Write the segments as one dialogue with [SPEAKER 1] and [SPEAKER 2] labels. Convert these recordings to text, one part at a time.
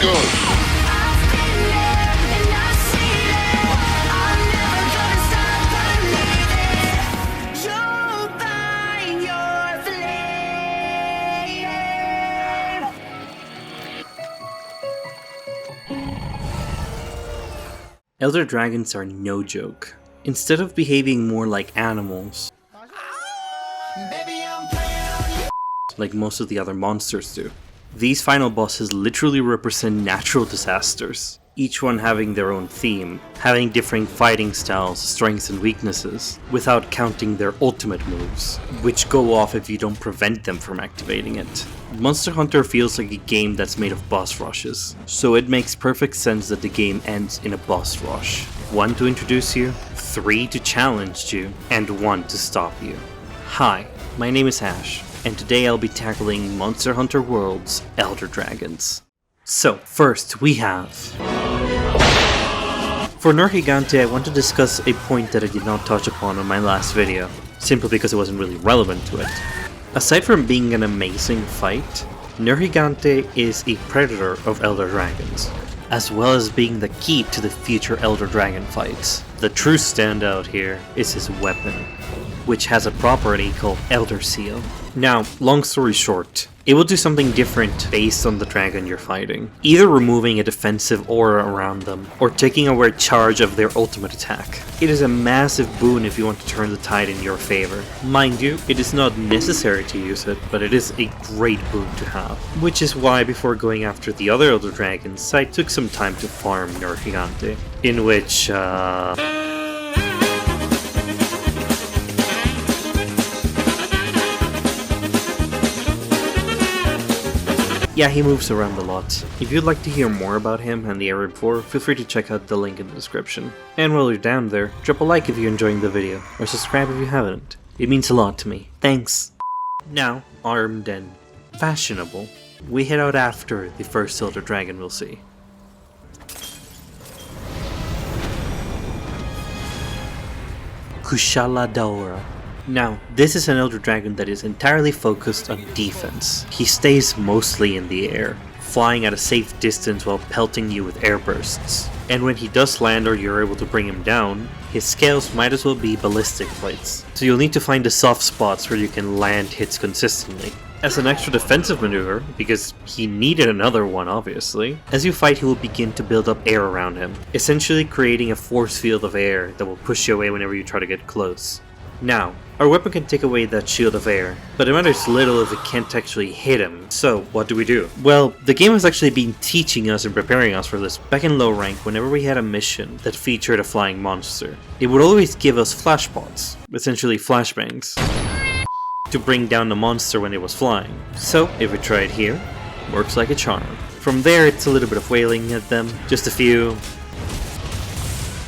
[SPEAKER 1] go.
[SPEAKER 2] Elder Dragons are no joke. Instead of behaving more like animals, like most of the other monsters do, these final bosses literally represent natural disasters, each one having their own theme, having differing fighting styles, strengths and weaknesses, without counting their ultimate moves, which go off if you don't prevent them from activating it. Monster Hunter feels like a game that's made of boss rushes, so it makes perfect sense that the game ends in a boss rush. 1 to introduce you, 3 to challenge you, and 1 to stop you. Hi, my name is Ash, and today I'll be tackling Monster Hunter World's Elder Dragons. So, first we have... For Negigante, I want to discuss a point that I did not touch upon in my last video, simply because it wasn't really relevant to it. Aside from being an amazing fight, Negigante is a predator of Elder Dragons, as well as being the key to the future Elder Dragon fights. The true standout here is his weapon, which has a property called Elder Seal. Now, long story short, it will do something different based on the dragon you're fighting, either removing a defensive aura around them, or taking away charge of their ultimate attack. It is a massive boon if you want to turn the tide in your favor. Mind you, it is not necessary to use it, but it is a great boon to have. Which is why before going after the other Elder Dragons, I took some time to farm Negigante, in which, yeah, he moves around a lot. If you'd like to hear more about him and the area before, feel free to check out the link in the description. And while you're down there, drop a like if you're enjoying the video, or subscribe if you haven't. It means a lot to me. Thanks! Now, armed and fashionable, we head out after the first Elder Dragon we'll see. Kushala Daora. Now, this is an Elder Dragon that is entirely focused on defense. He stays mostly in the air, flying at a safe distance while pelting you with air bursts. And when he does land or you're able to bring him down, his scales might as well be ballistic plates. So you'll need to find the soft spots where you can land hits consistently. As an extra defensive maneuver, because he needed another one obviously, as you fight he will begin to build up air around him, essentially creating a force field of air that will push you away whenever you try to get close. Now, our weapon can take away that shield of air, but it matters little if it can't actually hit him, so what do we do? Well, the game has actually been teaching us and preparing us for this. Back in low rank, whenever we had a mission that featured a flying monster, it would always give us flashpots, essentially flashbangs, to bring down the monster when it was flying. So, if we try it here, works like a charm. From there, it's a little bit of wailing at them, just a few.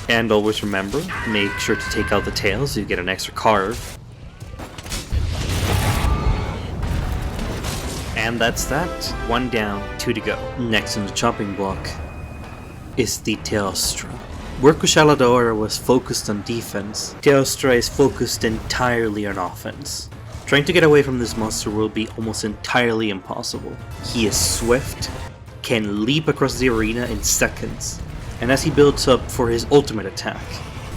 [SPEAKER 2] And always remember, make sure to take out the tail so you get an extra carve. And that's that. 1 down, 2 to go. Next on the chopping block is the Teostra. Where Kushala Daora was focused on defense, Teostra is focused entirely on offense. Trying to get away from this monster will be almost entirely impossible. He is swift, can leap across the arena in seconds, and as he builds up for his ultimate attack,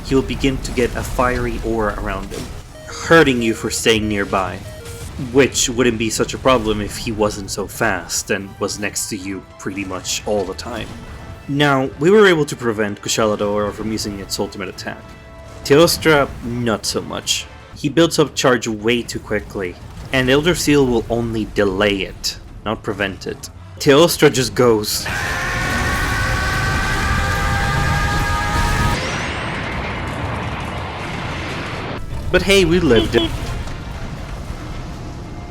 [SPEAKER 2] he will begin to get a fiery aura around him, hurting you for staying nearby, which wouldn't be such a problem if he wasn't so fast and was next to you pretty much all the time. Now, we were able to prevent Kushala Daora from using its ultimate attack. Teostra, not so much. He builds up charge way too quickly, and Elder Seal will only delay it, not prevent it. Teostra just goes. But hey, we lived it.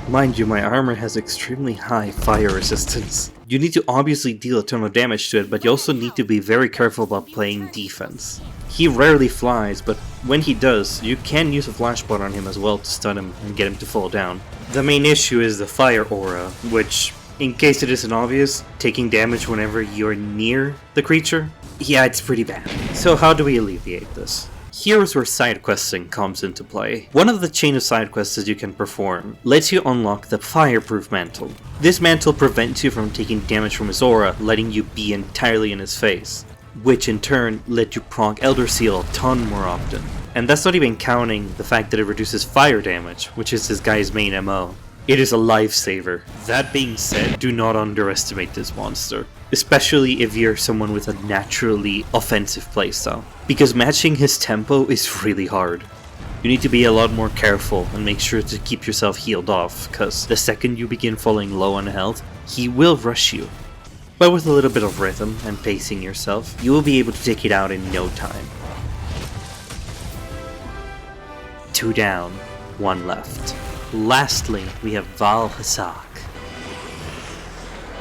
[SPEAKER 2] Mind you, my armor has extremely high fire resistance. You need to obviously deal a ton of damage to it, but you also need to be very careful about playing defense. He rarely flies, but when he does, you can use a flashbot on him as well to stun him and get him to fall down. The main issue is the fire aura, which, in case it isn't obvious, taking damage whenever you're near the creature, yeah, it's pretty bad. So how do we alleviate this? Here's where side questing comes into play. One of the chain of side quests that you can perform lets you unlock the Fireproof Mantle. This mantle prevents you from taking damage from his aura, letting you be entirely in his face, which in turn let you proc Elder Seal a ton more often. And that's not even counting the fact that it reduces fire damage, which is this guy's main MO. It is a lifesaver. That being said, do not underestimate this monster, especially if you're someone with a naturally offensive playstyle, because matching his tempo is really hard. You need to be a lot more careful and make sure to keep yourself healed off, cause the second you begin falling low on health, he will rush you. But with a little bit of rhythm and pacing yourself, you will be able to take it out in no time. 2 down, 1 left. Lastly, we have Vaal Hazak,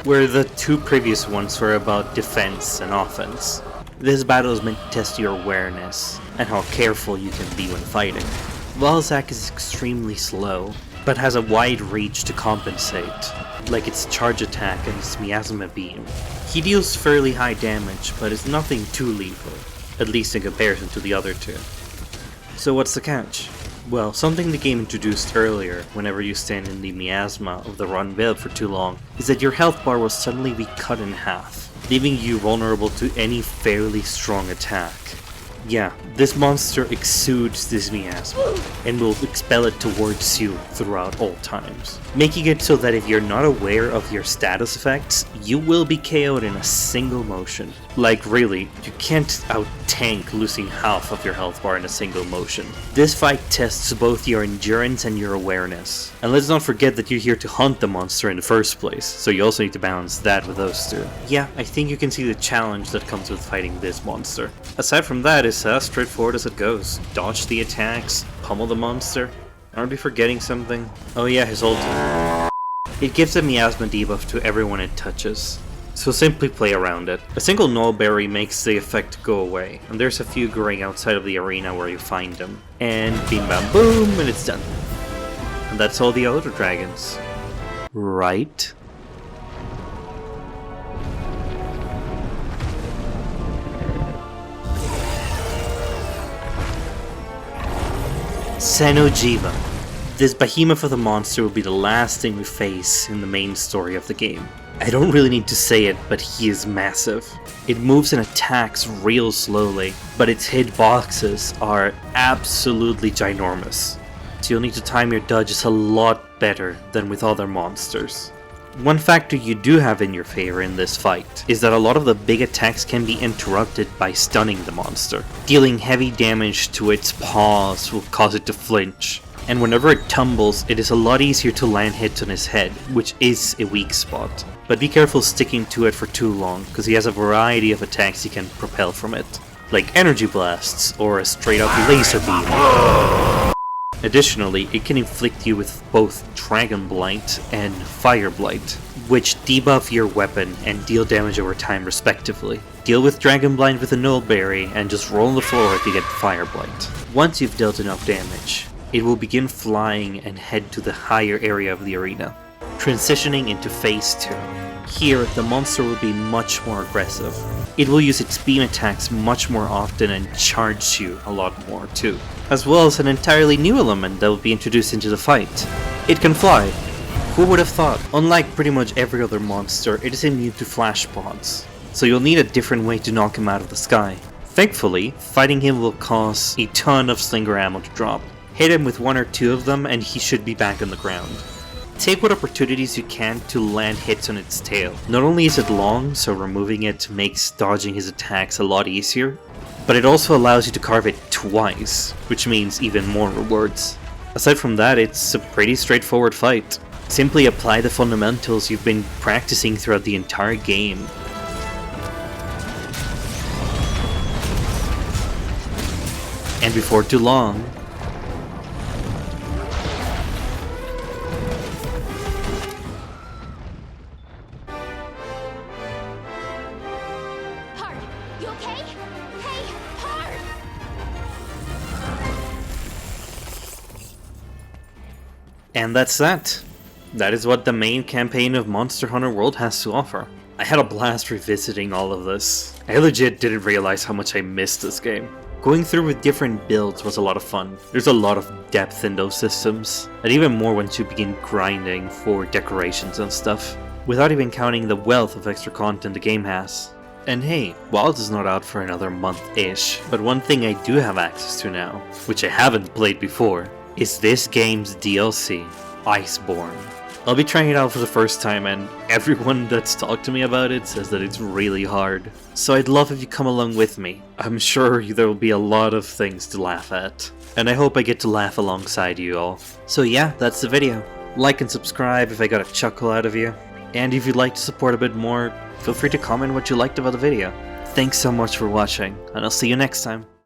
[SPEAKER 2] where the 2 previous ones were about defense and offense. This battle is meant to test your awareness and how careful you can be when fighting. Vaal Hazak is extremely slow, but has a wide reach to compensate, like its charge attack and its miasma beam. He deals fairly high damage, but is nothing too lethal, at least in comparison to the other 2. So what's the catch? Well, something the game introduced earlier, whenever you stand in the miasma of the run build for too long, is that your health bar will suddenly be cut in half, leaving you vulnerable to any fairly strong attack. Yeah, this monster exudes this miasma, and will expel it towards you throughout all times, making it so that if you're not aware of your status effects, you will be KO'd in a single motion. Like really, you can't out-tank losing half of your health bar in a single motion. This fight tests both your endurance and your awareness. And let's not forget that you're here to hunt the monster in the first place, so you also need to balance that with those 2. Yeah, I think you can see the challenge that comes with fighting this monster. Aside from that, it's as straightforward as it goes. Dodge the attacks, pummel the monster. Aren't we forgetting something? Oh yeah, his ultimate. It gives a miasma debuff to everyone it touches, so simply play around it. A single null berry makes the effect go away, and there's a few growing outside of the arena where you find them. And bim bam boom, and it's done. And that's all the Elder Dragons. Right? Xeno'jiiva. This behemoth of the monster will be the last thing we face in the main story of the game. I don't really need to say it, but he is massive. It moves and attacks real slowly, but its hitboxes are absolutely ginormous. So you'll need to time your dodges a lot better than with other monsters. One factor you do have in your favor in this fight is that a lot of the big attacks can be interrupted by stunning the monster. Dealing heavy damage to its paws will cause it to flinch, and whenever it tumbles, it is a lot easier to land hits on his head, which is a weak spot. But be careful sticking to it for too long, because he has a variety of attacks you can propel from it, like energy blasts or a straight up laser beam. Additionally, it can inflict you with both Dragon Blight and Fire Blight, which debuff your weapon and deal damage over time respectively. Deal with Dragon Blight with a Null Berry and just roll on the floor if you get Fire Blight. Once you've dealt enough damage, it will begin flying and head to the higher area of the arena, transitioning into Phase 2. Here, the monster will be much more aggressive. It will use its beam attacks much more often and charge you a lot more too, as well as an entirely new element that will be introduced into the fight. It can fly. Who would have thought? Unlike pretty much every other monster, it is immune to flash pods, so you'll need a different way to knock him out of the sky. Thankfully, fighting him will cause a ton of slinger ammo to drop. Hit him with 1 or 2 of them and he should be back on the ground. Take what opportunities you can to land hits on its tail. Not only is it long, so removing it makes dodging his attacks a lot easier, but it also allows you to carve it twice, which means even more rewards. Aside from that, it's a pretty straightforward fight. Simply apply the fundamentals you've been practicing throughout the entire game. And before too long, and that's that. That is what the main campaign of Monster Hunter World has to offer. I had a blast revisiting all of this. I legit didn't realize how much I missed this game. Going through with different builds was a lot of fun. There's a lot of depth in those systems, and even more once you begin grinding for decorations and stuff, without even counting the wealth of extra content the game has. And hey, Wild is not out for another month-ish, but one thing I do have access to now, which I haven't played before, is this game's DLC, Iceborne. I'll be trying it out for the first time, and everyone that's talked to me about it says that it's really hard. So I'd love if you come along with me. I'm sure there will be a lot of things to laugh at, and I hope I get to laugh alongside you all. So yeah, that's the video. Like and subscribe if I got a chuckle out of you. And if you'd like to support a bit more, feel free to comment what you liked about the video. Thanks so much for watching, and I'll see you next time.